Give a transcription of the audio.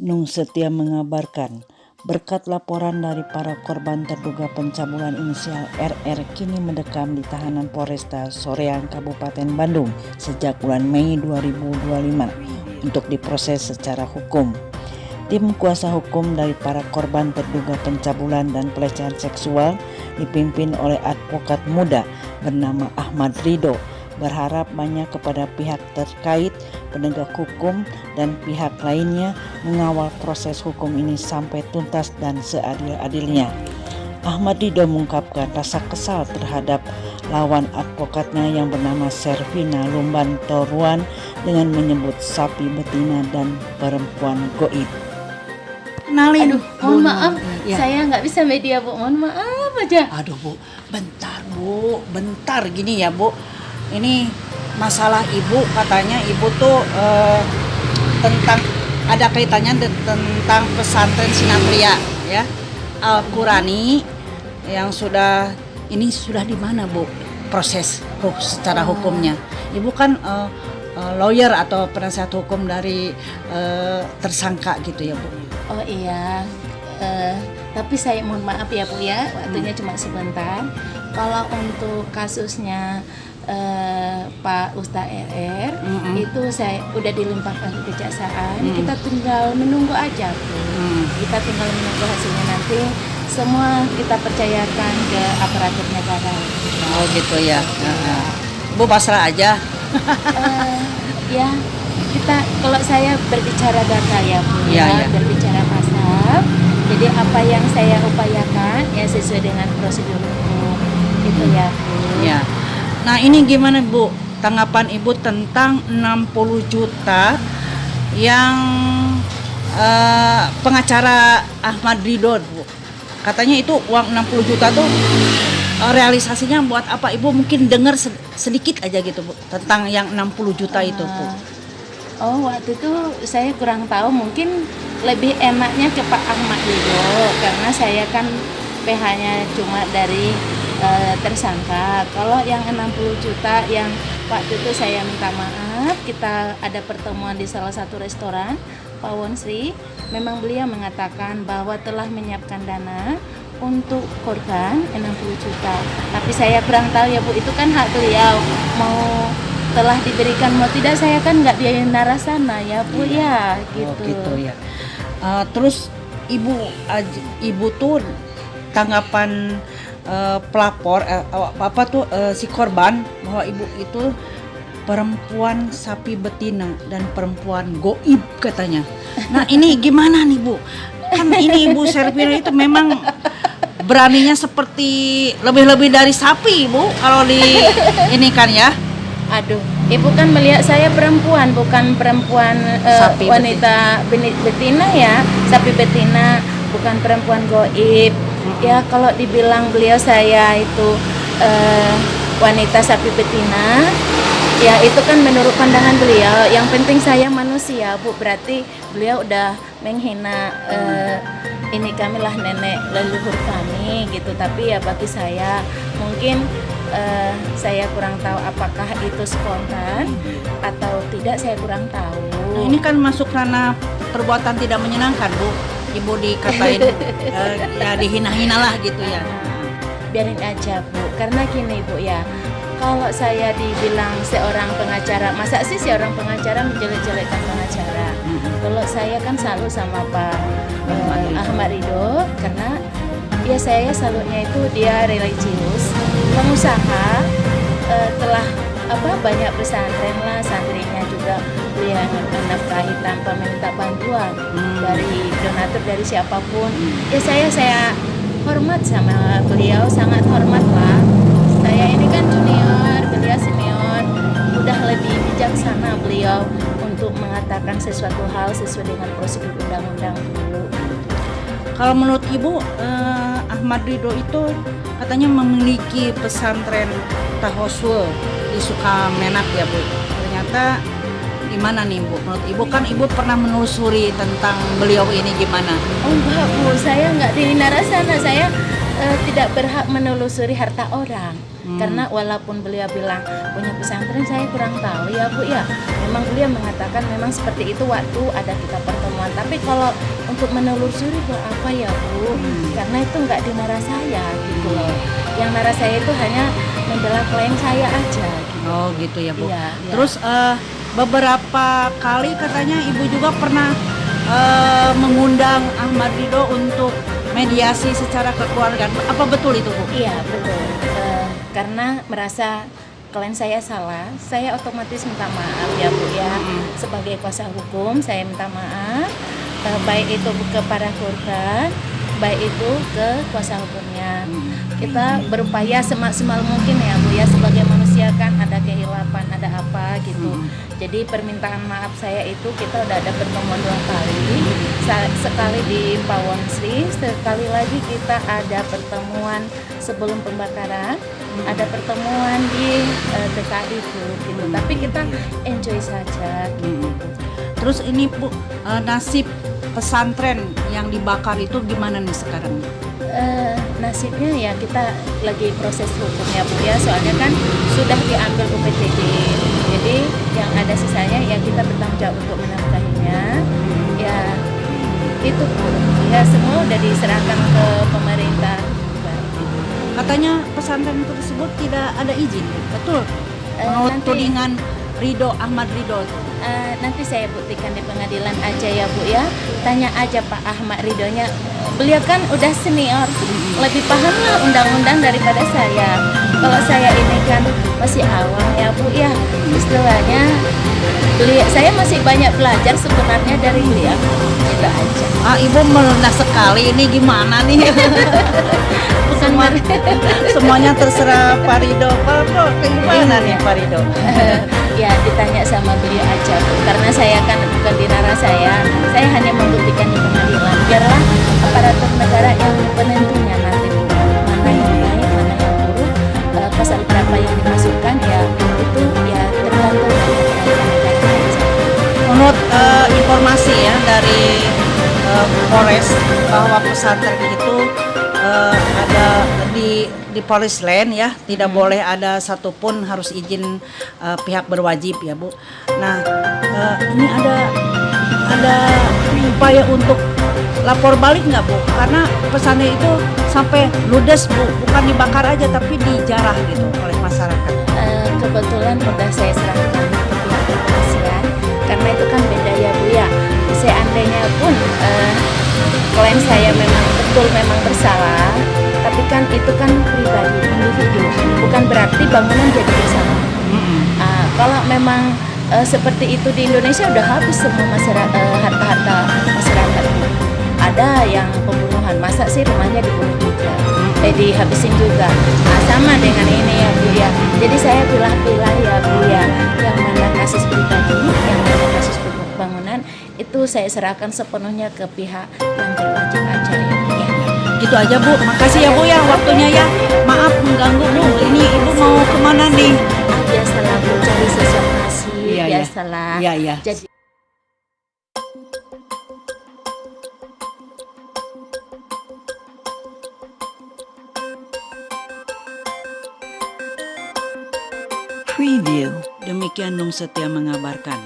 Nung Setia mengabarkan, berkat laporan dari para korban terduga pencabulan inisial RR kini mendekam di tahanan Polresta Soreang Kabupaten Bandung sejak bulan Mei 2025 untuk diproses secara hukum. Tim kuasa hukum dari para korban terduga pencabulan dan pelecehan seksual dipimpin oleh advokat muda bernama Ahmad Ridho berharap banyak kepada pihak terkait, penegak hukum, dan pihak lainnya mengawal proses hukum ini sampai tuntas dan seadil-adilnya. Ahmad Ridho mengungkapkan rasa kesal terhadap lawan advokatnya yang bernama Servina Lumban Toruan dengan menyebut sapi betina dan perempuan goib. Kenalin. Aduh, mohon maaf, Ya. saya nggak bisa media, Bu. Mohon maaf aja. Aduh Bu, bentar gini ya Bu. Ini masalah Ibu, katanya Ibu tuh tentang ada kaitannya tentang pesantren Sinatria ya, Al-Qurani yang sudah di mana Bu proses secara hukumnya? Ibu kan lawyer atau penasihat hukum dari tersangka gitu ya Bu. Oh iya, tapi saya mohon maaf ya Bu ya, waktunya cuma sebentar. Kalau untuk kasusnya Pak Ustaz RR itu saya udah dilimpahkan ke kejaksaan. Kita tinggal menunggu aja Bu. Kita tinggal menunggu hasilnya nanti. Semua kita percayakan ke aparatur negara. Oh gitu ya. Bu pasrah aja. Ya, kita kalau saya berbicara data ya Bu Iya, ya, iya. berbicara pasal. Jadi apa yang saya upayakan ya sesuai dengan prosedur hukum itu ya Bu. Ya. Nah ini gimana Bu, tanggapan Ibu tentang 60 juta yang pengacara Ahmad Ridho Bu. Katanya itu uang 60 juta tuh realisasinya buat apa? Ibu mungkin dengar sedikit aja gitu Bu tentang yang 60 juta itu Bu. Oh, waktu itu saya kurang tahu, mungkin lebih enaknya ke Pak Ahmad Ridho karena saya kan PH-nya cuma dari tersangka. Kalau yang 60 juta yang waktu itu saya minta maaf, kita ada pertemuan di salah satu restoran Pawon Sri. Memang beliau mengatakan bahwa telah menyiapkan dana untuk korban 60 juta. Tapi saya kurang tahu ya Bu, itu kan hak beliau. Mau telah diberikan mau tidak, saya kan nggak di Narasana ya Bu ya gitu. Oh gitu ya. Terus Ibu tuh tanggapan pelapor si korban bahwa Ibu itu perempuan sapi betina dan perempuan goib katanya. Nah ini gimana nih Bu? Kan ini Ibu Servina itu memang beraninya seperti lebih-lebih dari sapi Bu kalau di ini kan ya. Aduh, Ibu kan melihat saya perempuan, bukan perempuan Sapi wanita betina ya, sapi betina, bukan perempuan goib. Ya kalau dibilang beliau saya itu wanita sapi betina, ya itu kan menurut pandangan beliau. Yang penting saya manusia Bu, berarti beliau udah menghina ini kami lah, nenek leluhur kami gitu. Tapi ya bagi saya mungkin saya kurang tahu apakah itu spontan atau tidak, saya kurang tahu. Nah, ini kan masuk ranah perbuatan tidak menyenangkan Bu. Ibu dikatain ya dihina-hina lah gitu ya. Biarin aja Bu, karena gini Bu ya, kalau saya dibilang seorang pengacara, masa sih seorang pengacara menjelek-jelekkan pengacara? Kalau saya kan salut sama Pak Ahmad Ridho, karena ya saya salutnya itu dia religius, pengusaha, telah banyak pesantren lah, santrinya juga beliau menafkahi tanpa meminta bantuan dari donatur dari siapapun. Ya saya hormat sama beliau, sangat hormat lah. Saya ini kan junior, beliau senior, udah lebih bijaksana beliau untuk mengatakan sesuatu hal sesuai dengan prosedur undang-undang dulu. Kalau menurut Ibu Ahmad Ridho itu katanya memiliki pesantren tahosul di Sukamenak ya Bu. Ternyata gimana nih Bu? Menurut Ibu kan Ibu pernah menelusuri tentang beliau ini gimana? Oh enggak Bu, saya enggak di Narasana, saya tidak berhak menelusuri harta orang. Karena walaupun beliau bilang punya pesantren, saya kurang tahu ya Bu ya. Memang beliau mengatakan memang seperti itu waktu ada kita pertemuan. Tapi kalau untuk menelusuri buat apa ya Bu? Karena itu nggak di nara saya gitu loh. Yang nara saya itu hanya membela klien saya aja. Gitu. Oh gitu ya Bu. Iya, iya. Terus beberapa kali katanya Ibu juga pernah mengundang Ahmad Ridho untuk mediasi secara kekeluargaan. Apa betul itu Bu? Iya betul. Karena merasa klien saya salah, saya otomatis minta maaf ya Bu ya. Sebagai kuasa hukum saya minta maaf, baik itu ke para korban, baik itu ke kuasa hukumnya. Kita berupaya semaksimal mungkin ya Bu ya, sebagai manusia kan ada kehilapan, ada apa gitu. Jadi permintaan maaf saya itu kita udah ada pertemuan 2 kali, sekali di Pawon Sri, sekali lagi kita ada pertemuan sebelum pembakaran, ada pertemuan di dekat itu gitu. Tapi kita enjoy saja gitu. Terus ini Bu, nasib pesantren yang dibakar itu gimana nih sekarang? Nasibnya ya kita lagi proses hukum ya Bu ya, soalnya kan sudah diambil UPTD, jadi yang ada sisanya ya kita bertanggung jawab untuk menafkahinya ya, itu Bu ya, semua udah diserahkan ke pemerintah. Katanya pesantren tersebut tidak ada izin, betul? Menurut Nanti- tudingan Ridho, Ahmad Ridho. Nanti saya buktikan di pengadilan aja ya Bu ya, tanya aja Pak Ahmad Ridhonya, beliau kan udah senior, lebih paham lah undang-undang daripada saya. Kalau saya ini kan masih awam ya Bu ya, istilahnya saya masih banyak belajar sebenarnya dari beliau, itu aja. Ibu merendah sekali, ini gimana nih? Semuanya terserah Pak Ridho. Pak Bro, gimana nih Pak Ridho? Ya ditanya sama beliau aja Bu, karena saya kan bukan di nara saya hanya membuktikan di pengadilan, biarlah aparatur negara yang penentunya nanti Bu, mana yang baik, mana yang buruk, pasal berapa yang dimasukkan ya itu ya tergantung dari aparatur negara aja. Menurut informasi ya dari Polres bahwa pesantren itu ada di Polres Land ya, tidak boleh ada satupun, harus izin pihak berwajib ya Bu. Nah ini ada upaya untuk lapor balik nggak Bu? Karena pesantren itu sampai ludes Bu, bukan dibakar aja tapi dijarah gitu oleh masyarakat. Kebetulan udah saya serahkan ke pihak kepolisian, karena itu kan beda ya Bu ya. Seandainya pun klien saya memang bersalah, tapi kan itu kan pribadi, individu, bukan berarti bangunan jadi bersama. Kalau memang seperti itu di Indonesia udah habis semua harta-harta masyarakat. Ada yang pembunuhan, masa sih rumahnya dibunuh juga, dihabisin juga. Nah, sama dengan ini ya Bu ya. Jadi saya pilah-pilah ya Bu ya, yang mana kasus pribadi, yang mana kasus bangunan, itu saya serahkan sepenuhnya ke pihak yang berwajib aja ya Bu ya. Gitu aja Bu, makasih ya Bu ya waktunya ya. Maaf mengganggu Bu, ini Ibu mau kemana nih? Biasalah Bu, cari sensasi, Iya, iya. biasalah. Iya, iya. Jadi Preview. Demikian Nung Setia mengabarkan.